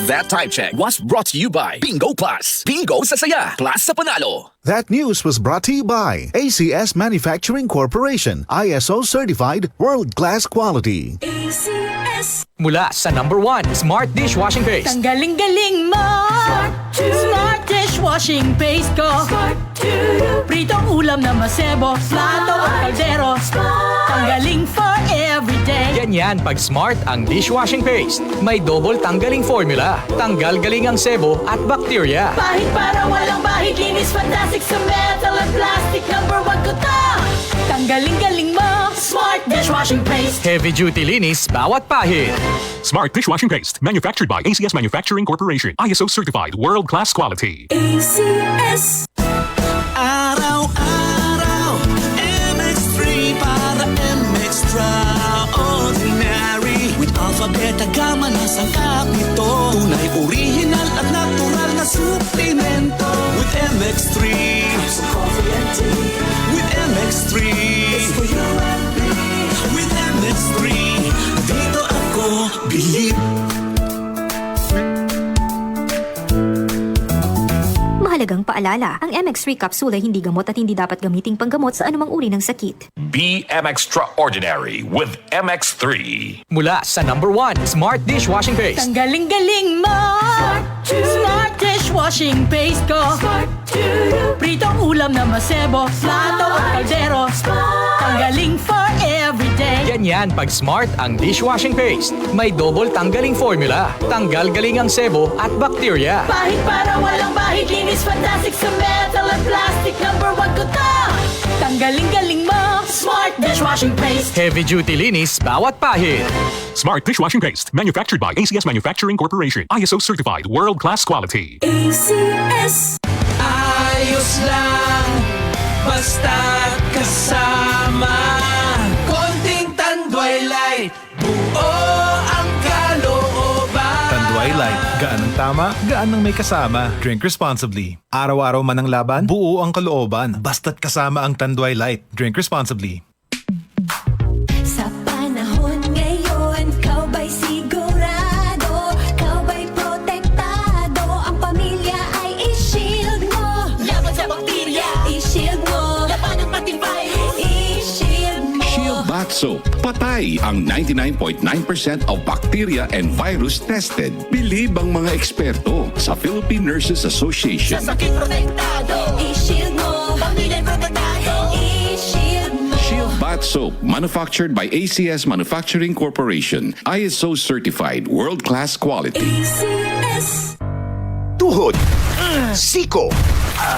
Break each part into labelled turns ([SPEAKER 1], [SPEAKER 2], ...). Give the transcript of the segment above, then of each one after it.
[SPEAKER 1] That time check was brought to you by Bingo Plus. Bingo sa saya, plus sa panalo.
[SPEAKER 2] That news was brought to you by ACS Manufacturing Corporation, ISO certified, world-class quality.
[SPEAKER 3] ACS.
[SPEAKER 4] Mula sa #1 Smart Dishwashing Paste.
[SPEAKER 3] Ang galing-galing mo. Smart Dishwashing Paste ko. Pritong ulam na masebo, plato o kaldero. Tanggaling for everyday.
[SPEAKER 4] Ganyan pag Smart ang dishwashing paste. May double tanggaling formula. Tanggal galing ang sebo at bakterya.
[SPEAKER 3] Bahid para walang bahid, linis fantastic sa metal at plastic. #1 ko to. Tanggaling-galing mo. Smart Dishwashing Paste.
[SPEAKER 4] Heavy duty linis bawat pahid.
[SPEAKER 5] Smart Dishwashing Paste, manufactured by ACS Manufacturing Corporation. ISO certified, world-class quality.
[SPEAKER 3] ACS.
[SPEAKER 6] Araw-araw, MX3 para MX-Traordinary. With Alpha Beta Gamma na sangkap nito. Tunay, original at natural na suplemento. With MX3, so coffee and tea. With MX3, it's for you and me. With MX3, dito ako believe.
[SPEAKER 7] Mahalagang paalala, ang MX3 capsule ay hindi gamot at hindi dapat gamiting panggamot sa anumang uri ng sakit.
[SPEAKER 1] Be Extraordinary with MX3.
[SPEAKER 4] Mula sa #1 Smart Dishwashing Paste.
[SPEAKER 3] Ang galing-galing mo. Smart Dishwashing Paste ko. Pritong ulam na masebo, plato o kaldero. Tanggaling for everyday.
[SPEAKER 4] Ganyan pag Smart ang dishwashing paste. May double tanggaling formula. Tanggal galing ang sebo at bakterya.
[SPEAKER 3] Bahid para walang bahid, linis fantastic sa metal at plastic. #1 ko to. Tanggaling-galing mo. Smart Dishwashing Paste.
[SPEAKER 4] Heavy duty linis bawat pahid.
[SPEAKER 5] Smart Dishwashing Paste, manufactured by ACS Manufacturing Corporation. ISO certified, world-class quality.
[SPEAKER 3] ACS.
[SPEAKER 6] Ayos lang, basta kasama. Konting Tanduay Light, buo ang kalooban.
[SPEAKER 8] Tanduay Light, gaan ang tama, gaan ang may kasama. Drink responsibly. Araw-araw man ang laban, buo ang kalooban. Basta't kasama ang Tanduay Light. Drink responsibly.
[SPEAKER 9] Sa panahon ngayon, kau ba'y sigurado? Kau ba'y protektado? Ang pamilya ay i-shield mo.
[SPEAKER 3] Laban sa bakterya.
[SPEAKER 9] I-shield mo.
[SPEAKER 3] Laban ng pating virus.
[SPEAKER 9] I-shield mo.
[SPEAKER 10] Shield Bath Soap. Patay ang 99.9% of bacteria and virus tested. Believe ang mga eksperto sa Philippine Nurses Association.
[SPEAKER 3] Sa sakit protektado.
[SPEAKER 9] I-shield mo.
[SPEAKER 3] Pamilya protektado.
[SPEAKER 9] I-shield mo.
[SPEAKER 10] Shield Bath Soap, manufactured by ACS Manufacturing Corporation. ISO certified, world-class quality.
[SPEAKER 3] ACS.
[SPEAKER 11] Tuhod, siko,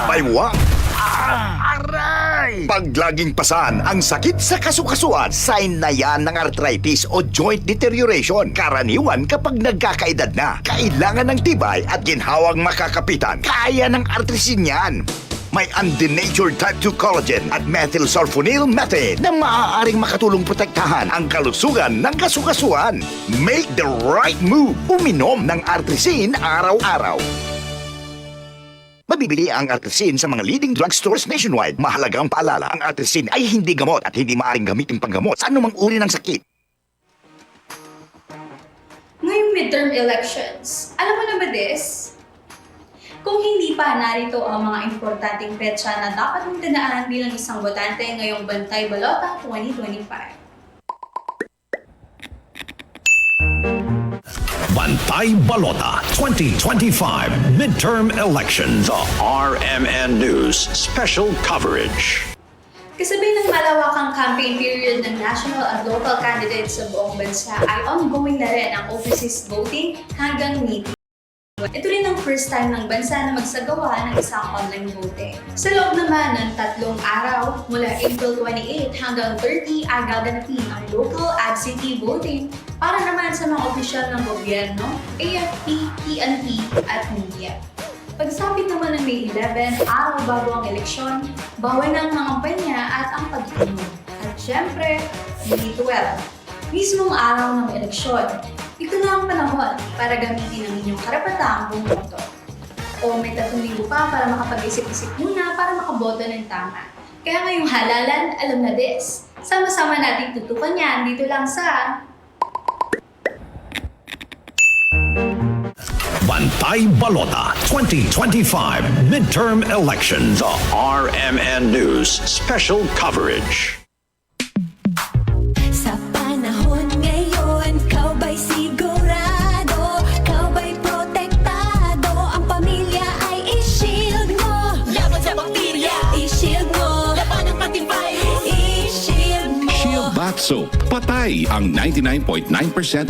[SPEAKER 11] baywa, aray! Pag laging pasan ang sakit sa kasukasuan, sign na yan ng arthritis o joint deterioration. Karaniwan kapag nagkakaedad na, kailangan ng tibay at ginhawang makakapitan. Kaya ng artrisin yan. May undenatured type 2 collagen at methylsulfonyl methane na maaaring makatulong protektahan ang kalusugan ng kasukasuan. Make the right move. Uminom ng Artrisin araw-araw. Mabibili ang Artrisin sa mga leading drugstores nationwide. Mahalagang paalala, ang Artrisin ay hindi gamot at hindi maaaring gamitin panggamot sa anumang uri ng sakit.
[SPEAKER 12] Ngayong midterm elections, alam mo na ba this? Kung hindi pa, narito ang mga importanteng petsa na dapat mong tandaan bilang isang botante ngayong Bantay Balota 2025.
[SPEAKER 1] Bantay Balota 2025 Midterm Elections. RMN News Special Coverage.
[SPEAKER 12] Kasabay ng malawakang campaign period ng national at local candidates sa buong bansa ay ongoing na rin ang overseas voting hanggang May. Ito rin ang first time ng bansa na magsagawa ng isang online voting. Sa loob naman ng 3 araw, mula April 28 hanggang 30 ay gaganapin ang local absentee voting para naman sa mga opisyal ng gobyerno, AFP, PNP at media. Pagsapit naman ng May 11, araw bago ang eleksyon, bawal na ang mga kampanya at ang pag-inom. At syempre, May 12, mismong araw ng eleksyon. Ito na ang panahon para gamitin ang inyong karapatang bumoto. O may 3,000 pa para makapag-isip-isip muna para makaboto ng tama. Kaya ngayong halalan, alam na this. Sama-sama natin tutukan yan dito lang sa
[SPEAKER 13] Bantay Balota 2025 Midterm Elections. The RMN News Special Coverage.
[SPEAKER 9] Sa panahon ngayon, kau ba'y sigurado? Kau ba'y protektado? Ang pamilya ay i-shield mo. Laban sa bakterya, i-shield mo. Laban ng matibay, i-shield mo.
[SPEAKER 10] Shield Bath Soap. Patay ang 99.9%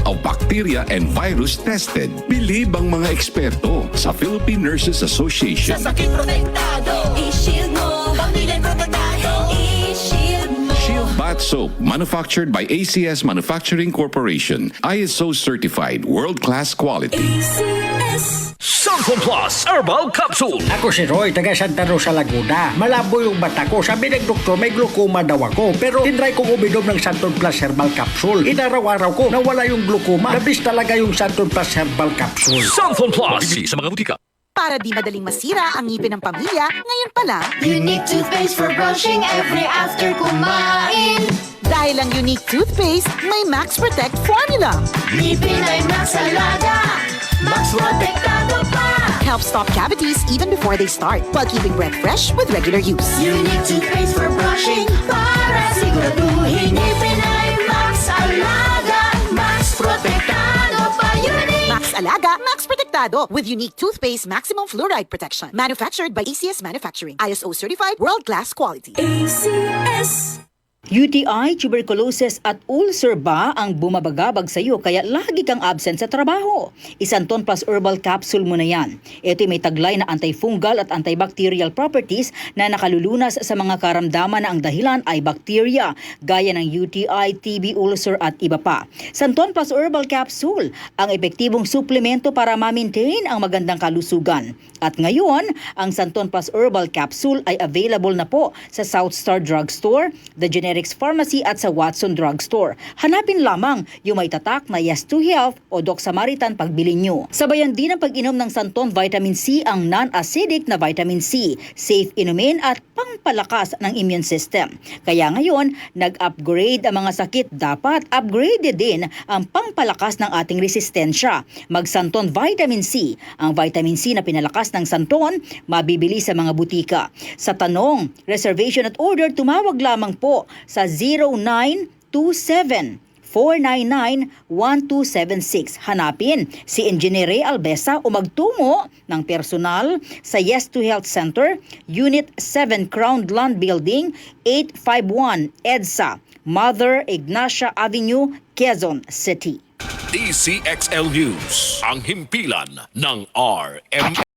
[SPEAKER 10] of bacteria and virus tested. Bilib ang mga eksperto sa Philippine Nurses Association.
[SPEAKER 9] Sa sakit protektado, i-shield mo. Pamilya protektado, i-shield mo.
[SPEAKER 10] Shield Bath Soap, manufactured by ACS Manufacturing Corporation. ISO certified, world-class quality.
[SPEAKER 9] ACS.
[SPEAKER 1] Samson Plus Herbal Capsule.
[SPEAKER 14] Ako si Roy, taga Santa Rosa, Laguna. Malabo yung mata ko. Sabi ng doktor, may glaucoma daw ako. Pero tinry kong uminom ng Santon Plus Herbal Capsule. Inaraw-araw ko, nawala yung glaucoma. Nabis talaga yung Santon Plus Herbal Capsule.
[SPEAKER 1] Samson Plus. Mabibili sa mga butika.
[SPEAKER 3] Para di madaling masira ang ngipin ng pamilya, ngayon pa lang,
[SPEAKER 9] Unique toothpaste for brushing every after kumain.
[SPEAKER 3] dahil ang unique toothpaste, may Max Protect formula.
[SPEAKER 9] Ngipin ay Max Alaga. Max protektado pa.
[SPEAKER 3] Helps stop cavities even before they start, while keeping breath fresh with regular use.
[SPEAKER 9] Unique toothpaste for brushing para siguraduhin ngipin ay Max Alaga. Max protektado pa. Unique.
[SPEAKER 3] Max Alaga, Max Protectado with unique toothpaste maximum fluoride protection. Manufactured by ACS Manufacturing. ISO certified world-class quality.
[SPEAKER 9] ACS.
[SPEAKER 15] UTI, tuberculosis at ulcer ba ang bumabagabag sa iyo kaya lagi kang absent sa trabaho? Isanton Plus Herbal Capsule mo na yan. Ito may taglay na antifungal at antibacterial properties na nakalulunas sa mga karamdaman na ang dahilan ay bacteria, gaya ng UTI, TB, ulcer at iba pa. Santon Plus Herbal Capsule, ang epektibong suplemento para ma-maintain ang magandang kalusugan. At ngayon, ang Santon Plus Herbal Capsule ay available na po sa South Star Drugstore, The Generics Pharmacy at sa Watson Drugstore. Hanapin lamang yung may tatak na Yes to Health o Doc Samaritan pagbili nyo. Sabayan din ang pag-inom ng Santon Vitamin C, ang non-acidic na vitamin C, safe inumin at pangpalakas ng immune system. Kaya ngayon, nag-upgrade ang mga sakit, dapat upgraded din ang pangpalakas ng ating resistensya. Mag-Santon Vitamin C. Ang vitamin C na pinalakas ng Santon, mabibili sa mga butika. Sa tanong, reservation at order, tumawag lamang po sa 0927-499-1276. Hanapin si Engineer Ray Albesa o magtungo ng personal sa Yes to Health Center, Unit 7 Crown Land Building, 851 EDSA, Mother Ignacia Avenue, Quezon City.
[SPEAKER 1] DCXL News, ang himpilan ng RM.